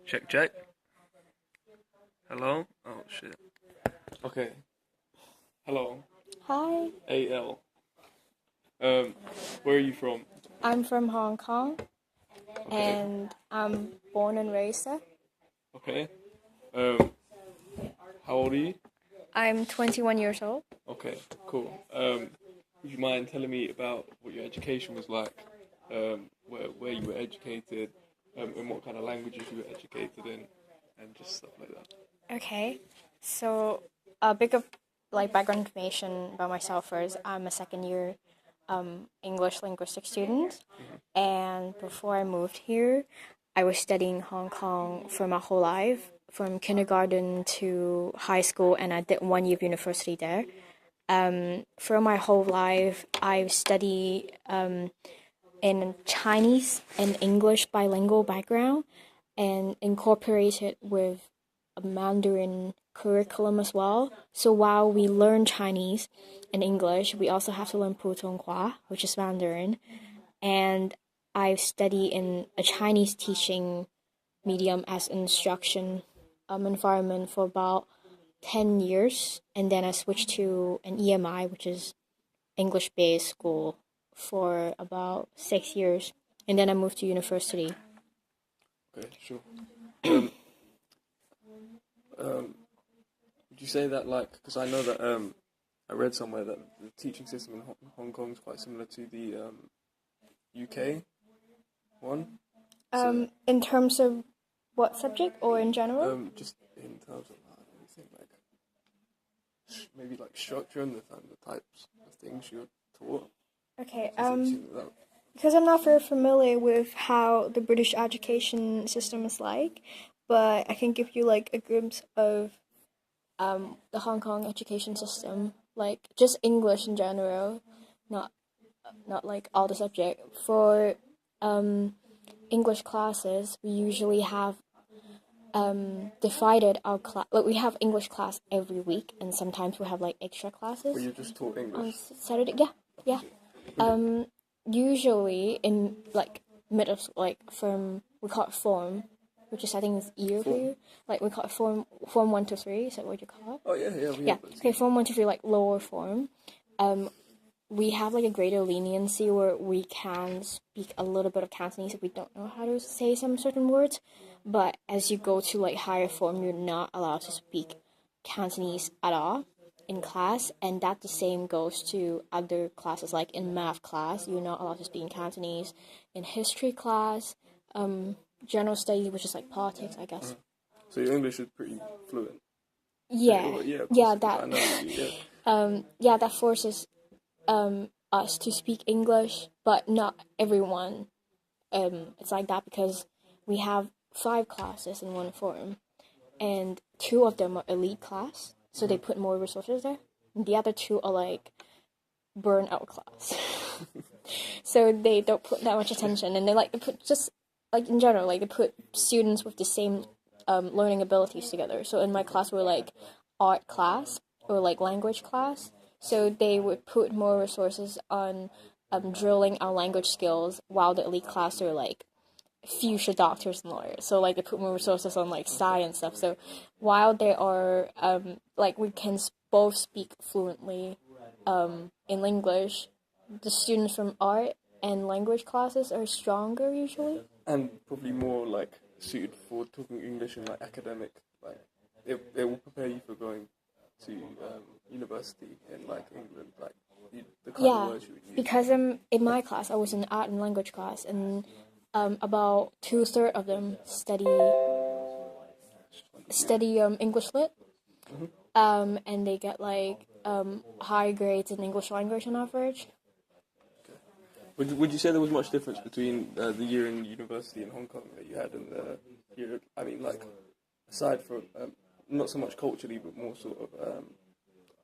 Check, check. Hello? Oh, shit. Okay. Hello. Hi, AL. Um, where are you from? I'm from Hong Kong Okay. and I'm born and raised there. Okay. Um, how old are you? I'm 21 years old. Okay, cool. Would you mind telling me about what your education was like? Where you were educated, and what kind of languages you were educated in, and just stuff like that. Okay, so a bit of background information about myself first. I'm a second year English linguistic student, and before I moved here, I was studying Hong Kong for my whole life, from kindergarten to high school, and I did 1 year of university there. For my whole life, I've studied in Chinese and English bilingual background and incorporated with a Mandarin curriculum as well. So while we learn Chinese and English, we also have to learn Putonghua, which is Mandarin. And I've studied in a Chinese teaching medium as instruction environment for about 10 years. And then I switched to an EMI, which is English-based school, for about 6 years. And then I moved to university. Okay, sure. Um, would you say that because I know that I read somewhere that the teaching system in Hong Kong is quite similar to the UK one. So, In terms of what subject or in general? just in terms of anything like maybe like structure and the types of things you're taught. Okay, That. because I'm not very familiar with how the British education system is like, but I can give you like a glimpse of the Hong Kong education system, like just English in general, not like all the subject. For English classes, we usually have divided our class. Like we have English class every week, and sometimes we have like extra classes. Were you just taught on English? Saturday. Yeah, yeah. Usually in like middle, from we call it form, which is I think is year for you. Like we call it form 1 to 3. Is that what you call it? Oh yeah, yeah. Yeah. Okay, form 1 to 3, like lower form. We have like a greater leniency where we can speak a little bit of Cantonese if we don't know how to say some certain words. But as you go to like higher form, you're not allowed to speak Cantonese at all in class, and that the same goes to other classes. Like in math class, you're not allowed to speak in Cantonese. In history class, general studies, which is like politics, I guess. So your English is pretty fluent. Yeah, yeah. that I know you, yeah. yeah, that forces us to speak English, but not everyone. It's like that because we have 5 classes in one form, and 2 of them are elite class, so they put more resources there. And the other 2 are like burnout class, so they don't put that much attention, and they put just like in general, like they put students with the same learning abilities together. So in my class, we're like art class or like language class. So they would put more resources on drilling our language skills, while the elite class are like future doctors and lawyers. So like they put more resources on like science stuff. So while they are like we can both speak fluently in English, the students from art and language classes are stronger usually. And probably more like suited for talking English in like academic. Like it will prepare you for going to university in like England. Like the kind of words you would use. Because in my class, I was in art and language class, and about 2/3 of them study English lit, and they get like high grades in English language on average. Would you say there was much difference between the year in university in Hong Kong that you had and the year? I mean, like aside from not so much culturally, but more sort of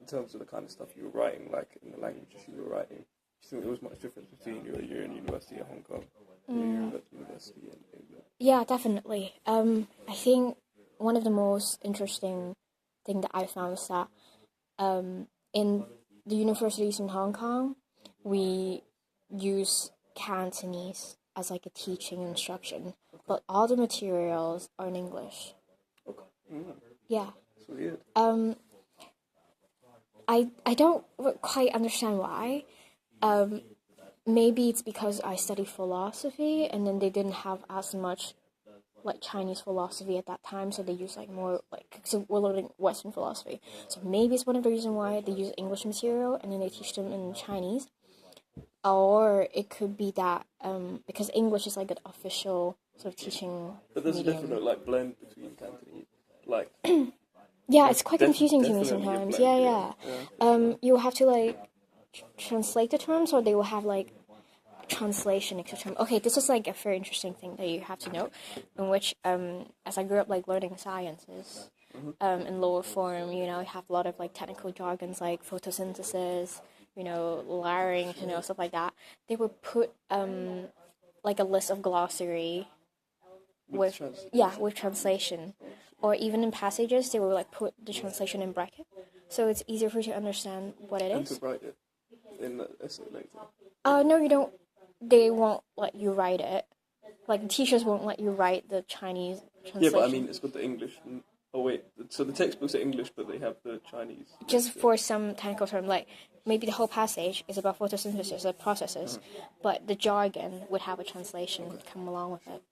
in terms of the kind of stuff you were writing, like in the languages you were writing. Do you think there was much difference between your year in university in Hong Kong and your year at university in England? Yeah, definitely. I think one of the most interesting thing that I found is that in the universities in Hong Kong, we use Cantonese as like a teaching instruction, but all the materials are in English. Okay. Mm. Yeah. That's weird. I don't quite understand why. Maybe it's because I study philosophy, and then they didn't have as much like Chinese philosophy at that time, so they use like more like, so we're learning Western philosophy. So maybe it's one of the reasons why they use English material and then they teach them in Chinese. Or it could be that because English is like an official sort of teaching But there's medium. a definite like blend between Cantonese, like Yeah, it's quite confusing to me definitely a sometimes. blend, Yeah. You will have to like translate the terms, or they will have like translation next to term. Okay, this is like a very interesting thing that you have to know, in which as I grew up like learning sciences, in lower form, you have a lot of like technical jargons like photosynthesis, layering, stuff like that. They would put like a list of glossary with with translation, or even in passages they will like put the translation in bracket, so it's easier for you to understand what it and is. to write it in the essay later. No, you don't. They won't let you write it. Like, the teachers won't let you write the Chinese translation. Yeah, but I mean, it's got the English. Oh wait, so the textbooks are English, but they have the Chinese. Just for some technical term, like maybe the whole passage is about photosynthesis or processes, but the jargon would have a translation come along with it.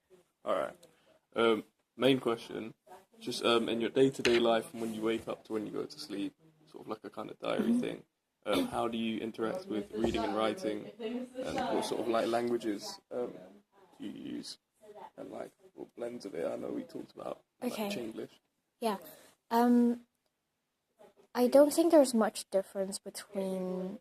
All right. Main question, just in your day-to-day life, from when you wake up to when you go to sleep, sort of like a kind of diary thing. How do you interact with reading and writing, and what sort of like languages do you use, and like what blends of it? I know we talked about like Chinglish. Yeah. I don't think there's much difference between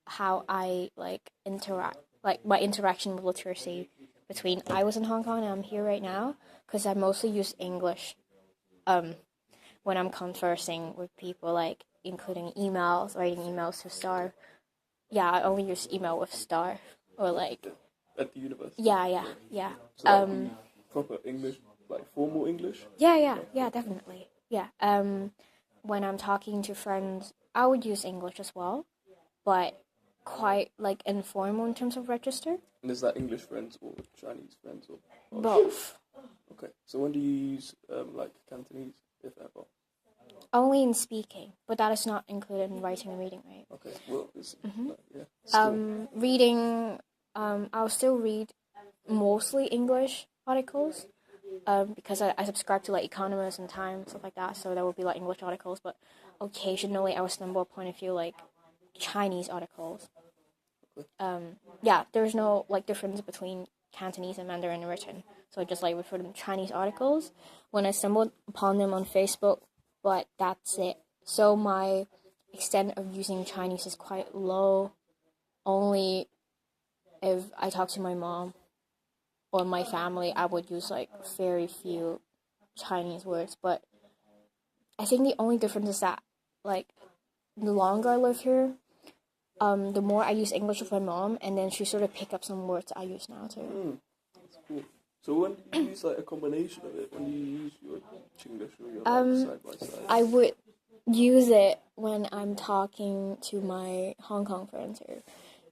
how I like interact, like my interaction with literacy between I was in Hong Kong and I'm here right now, because I mostly use English when I'm conversing with people, like including emails, writing emails to Star. Yeah, I only use email with Star, or like at the university. Yeah. So that would be proper English, like formal English. Yeah, definitely. Yeah. When I'm talking to friends, I would use English as well, but quite like informal in terms of register. And is that English friends or Chinese friends or both? Okay, so when do you use like Cantonese, if ever? Only in speaking, but that is not included in writing and reading, right? Okay, well, it's, yeah. Reading, I'll still read mostly English articles, because I subscribe to like Economist and Time, stuff like that, so that would be like English articles, but occasionally I will stumble upon a few like Chinese articles. Yeah, there's no like difference between Cantonese and Mandarin written, so I just like refer to them Chinese articles when I stumble upon them on Facebook, but that's it. So my extent of using Chinese is quite low, only if I talk to my mom or my family, I would use like very few Chinese words. But I think the only difference is that like the longer I live here, the more I use English with my mom, and then she sort of pick up some words I use now too. That's cool. So when do you use like a combination of it? When do you use your Chinglish or your side by side? I would use it when I'm talking to my Hong Kong friends here,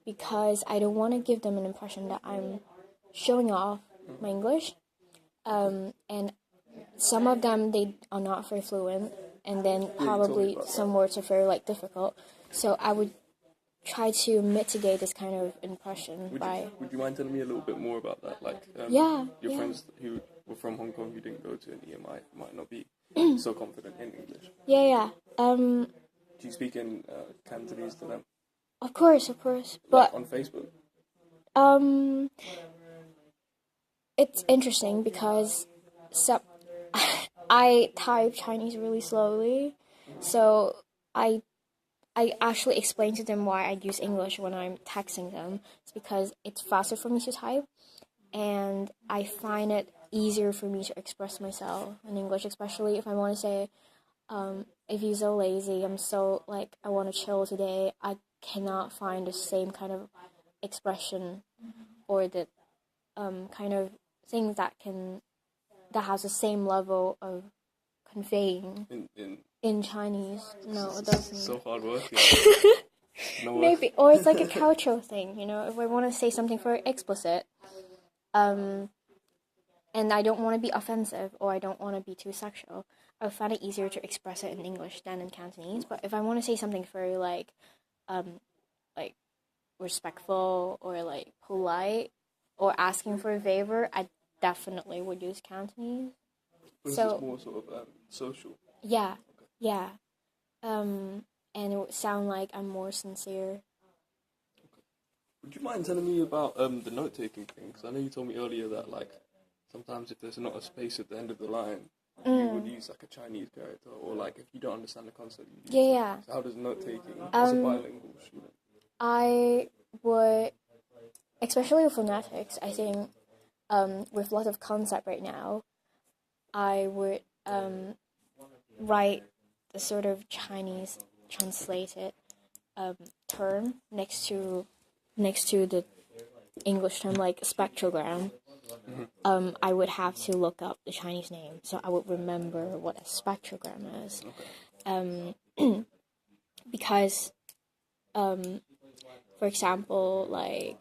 because I don't want to give them an impression that I'm showing off my English. And some of them, they are not very fluent, and then probably some words are very like difficult. So I would try to mitigate this kind of impression Would you mind telling me a little bit more about that? Like, your friends who were from Hong Kong who didn't go to an EMI might not be so confident in English. Yeah. Do you speak in Cantonese to them? Of course. like But on Facebook? It's interesting because I type Chinese really slowly, so I actually explain to them why I use English when I'm texting them. It's because it's faster for me to type, and I find it easier for me to express myself in English, especially if I want to say, if you're so lazy, I'm so, like, I want to chill today, I cannot find the same kind of expression or the kind of things that has the same level of conveying in Chinese. No, it doesn't. So hard work. Maybe, or it's like a cultural thing, if I want to say something very explicit, and I don't want to be offensive or I don't want to be too sexual, I would find it easier to express it in English than in Cantonese. But if I want to say something very like respectful or like polite or asking for a favor, I definitely would use Cantonese. Because So it's more sort of social. yeah, yeah, and it would sound like I'm more sincere. Would you mind telling me about the note taking thing? Because I know you told me earlier that like sometimes if there's not a space at the end of the line, you would use like a Chinese character, or like if you don't understand the concept, you use Yeah, it. yeah. So how does note taking as a bilingual student? I would, especially with phonetics, I think with lots of concept right now, I would write the sort of Chinese translated term next to the English term, like spectrogram. I would have to look up the Chinese name, so I would remember what a spectrogram is. Because, for example, like,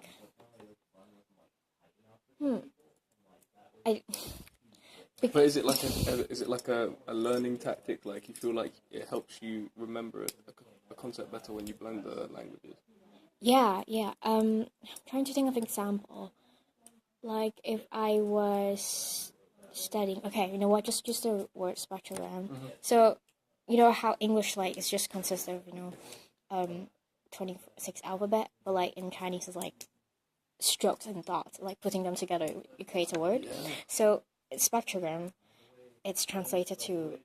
I. But is it like a learning tactic? Like you feel like it helps you remember a concept better when you blend the languages? Yeah. Trying to think of an example. Like if I was studying, okay, you know what? Just the word spectrogram. So, you know how English like is just consists of 26 alphabet, but like in Chinese is like strokes and dots, like putting them together, it creates a word. Yeah. So spectrogram, it's translated to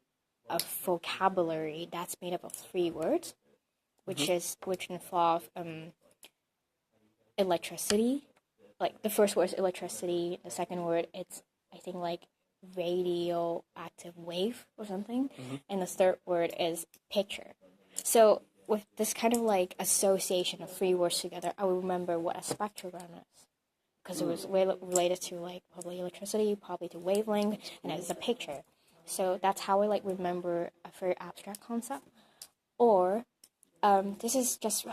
a vocabulary that's made up of 3 words, which involve electricity. Like the first word is electricity. The second word it's I think like radioactive wave or something, and the third word is picture. So with this kind of like association of 3 words together, I will remember what a spectrogram is because it was related to like probably electricity, probably to wavelength, and it's a picture. So that's how I like remember a very abstract concept. Or this is just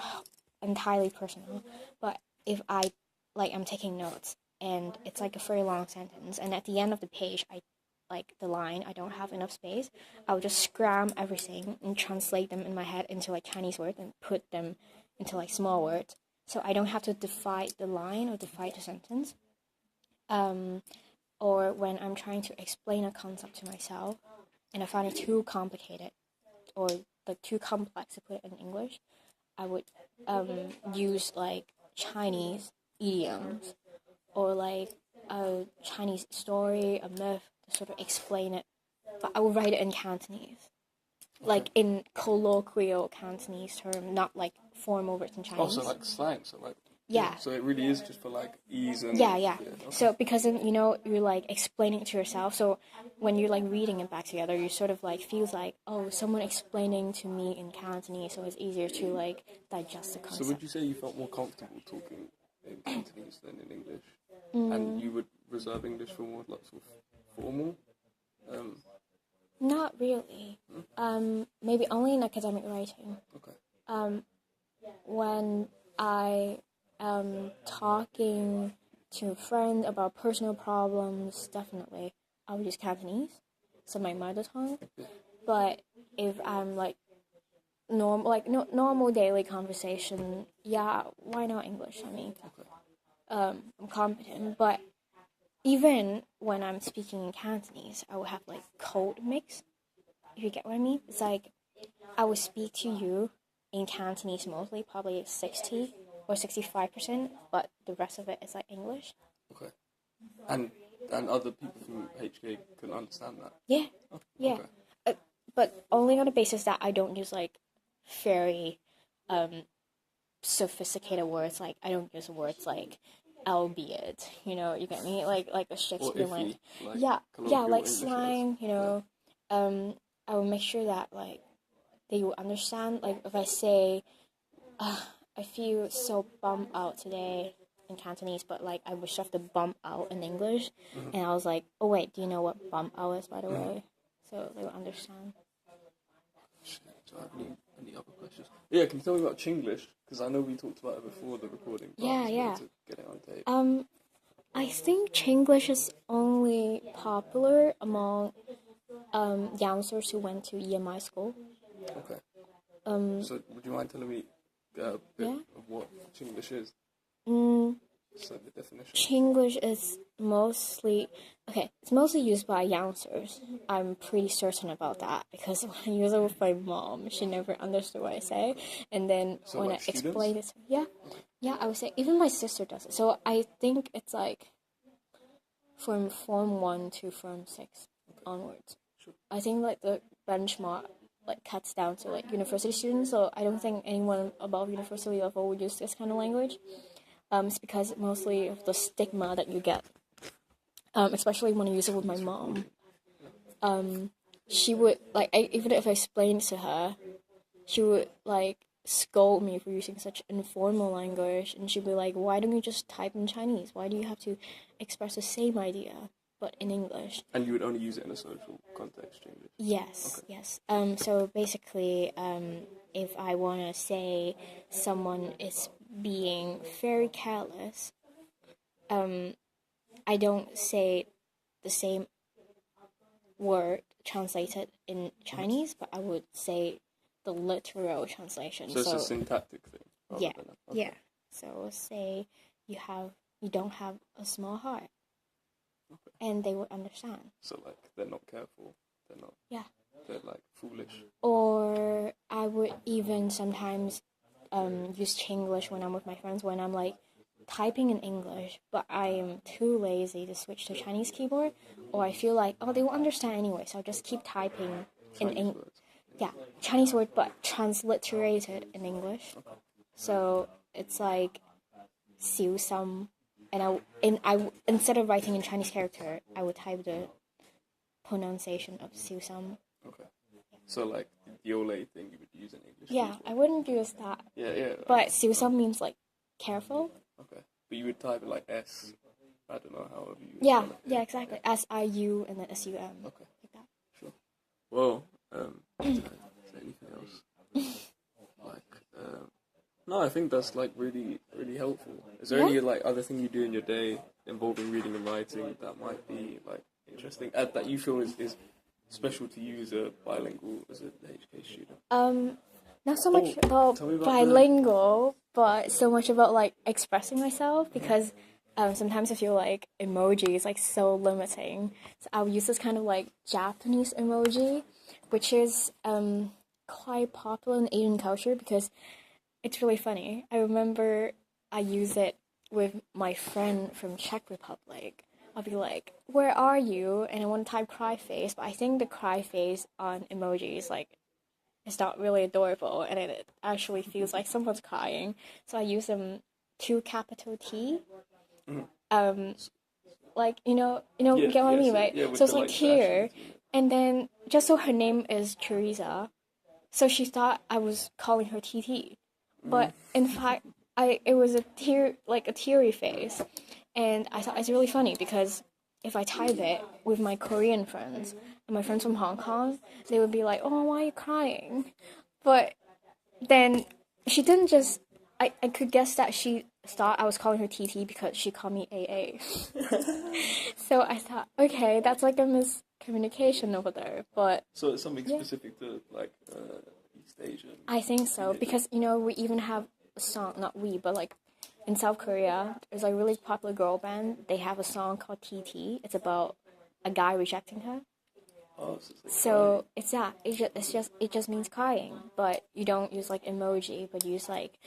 entirely personal, but if I'm taking notes and it's like a very long sentence, and at the end of the page I like the line I don't have enough space, I'll just scram everything and translate them in my head into like Chinese words and put them into like small words, so I don't have to divide the line or divide the sentence. Or when I'm trying to explain a concept to myself and I find it too complicated or like too complex to put it in English, I would use like Chinese idioms or like a Chinese story, a myth to sort of explain it. But I would write it in Cantonese, like in colloquial Cantonese term, not like formal written Chinese. Oh, so like slang, so like yeah. So it really is just for like ease and Yeah. Okay. So because then you're like explaining it to yourself. So when you're like reading it back together, you sort of like feels like, oh, someone explaining to me in Cantonese, so it's easier to like digest the concept. So would you say you felt more comfortable talking in Cantonese than in English, and you would reserve English for more like sort of formal? Not really. Maybe only in academic writing. Okay. When I am talking to a friend about personal problems, definitely I would use Cantonese, so my mother tongue. But if I'm like normal daily conversation, yeah, why not English? I mean, I'm competent, but even when I'm speaking in Cantonese, I will have like code mix. If you get what I mean, it's like I will speak to you in Cantonese mostly, probably 60 or 65%, but the rest of it is like English. Okay. And other people from HK can understand that. Yeah. Oh, Yeah. Okay. But only on the basis that I don't use like very sophisticated words. Like I don't use words like albeit, you get me? Like a Shakespeare line. Yeah, like slang, I will make sure that like they will understand. Like if I say, I feel so bummed out today in Cantonese, but like I wish I have the bump out in English, and I was like, oh wait, do you know what bump out is, by the way? So they will understand. Do I have any other questions? Yeah, can you tell me about Chinglish? Because I know we talked about it before the recording. But Yeah. I just wanted to get it on tape. I think Chinglish is only popular among youngsters who went to EMI school. Okay. Um, So would you mind telling me a bit Yeah. of what Chinglish is? mm, Just like the definition. Chinglish is it's mostly used by youngsters. I'm pretty certain about that because when I use it with my mom, she never understood what I say. And then So, when like, I explain it, students? I would say even my sister does it. So I think it's like from Form 1 to Form 6 onwards. Sure. I think like the benchmark like cuts down to like university students. So I don't think anyone above university level would use this kind of language. It's because mostly of the stigma that you get, especially when I use it with my mom. She would like even if I explained to her, she would like scold me for using such informal language, and she'd be like, "Why don't you just type in Chinese? Why do you have to express the same idea but in English?" And you would only use it in a social context, English? Yes, Okay. yes. So basically, if I want to say someone is being very careless, I don't say the same word translated in Chinese, but I would say the literal translation. So it's a syntactic thing? rather Yeah, than a- okay. yeah. So say you don't have a small heart, and they would understand. So, like, they're not careful. They're not... Yeah. They're, like, foolish. Or I would even sometimes use Chinglish when I'm with my friends, when I'm like typing in English, but I am too lazy to switch to Chinese keyboard, or I feel like, oh, they will understand anyway, so I'll just keep typing in Chinese words. yeah, Chinese word, but transliterated in English. So it's like 小心, and instead of writing in Chinese character, I would type the pronunciation of 小心. Okay. So, like, the ole thing you would use in English? Yeah, as well. I wouldn't use that. Yeah. But 小心 means like careful. Okay. But you would type it like S. I don't know, however you... Yeah, spell it. yeah, exactly. SIU and then SUM. Okay. Like that. Sure. Well, is there anything else? No, I think that's like really, really helpful. Is there any like other thing you do in your day involving reading and writing that might be like interesting, that you feel is special to you as a bilingual, as an HK student? Not so much about tell me about bilingual, but so much about like expressing myself, because sometimes I feel like emoji is like so limiting. So I'll use this kind of like Japanese emoji, which is quite popular in Asian culture because it's really funny. I remember I use it with my friend from Czech Republic. I'll be like, "Where are you?" And I want to type cry face, but I think the cry face on emojis like it's not really adorable, and it actually feels like someone's crying. So I use them two capital T. Like Yeah, get what I yes, mean, right? yeah, with So it's the, like like, here, dashes, and then just so her name is Teresa, so she thought I was calling her TT, but in fact, it was a teary face, and I thought it's really funny because if I type it with my Korean friends and my friends from Hong Kong, they would be like, "Oh, why are you crying?" But then she didn't just. I could guess that she thought I was calling her TT because she called me AA. So I thought, okay, that's like a miscommunication over there. But So it's something specific to like East Asian. I think so because we even have a song, not we, but like in South Korea, there's a really popular girl band. They have a song called TT. It's about a guy rejecting her. Oh, so it's like So it's that. It just means crying, but you don't use like emoji, but use like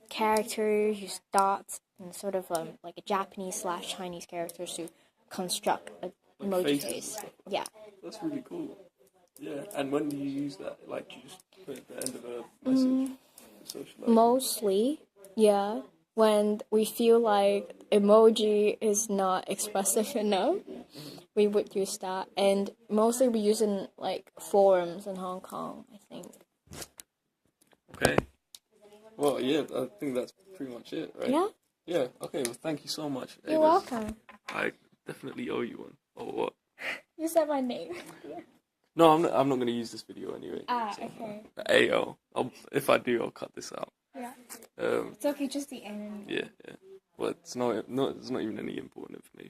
characters, use dots, and sort of like a Japanese / Chinese characters to construct a emoji faces face. and stuff. Yeah. That's really cool. Yeah, and when do you use that? Like, you just put it at the end of a message to socialize? Mostly, yeah. When we feel like emoji is not expressive enough, we would use that. And mostly we use in like forums in Hong Kong, I think. Okay. Well, yeah, I think that's pretty much it, right? Yeah? Yeah, okay, well, thank you so much. You're welcome. I definitely owe you one. Or what? You said my name. No, I'm not going to use this video anyway. Okay. Ayo. If I do, I'll cut this out. Yeah. Um, It's okay, just the end. yeah. but it's not even any important information.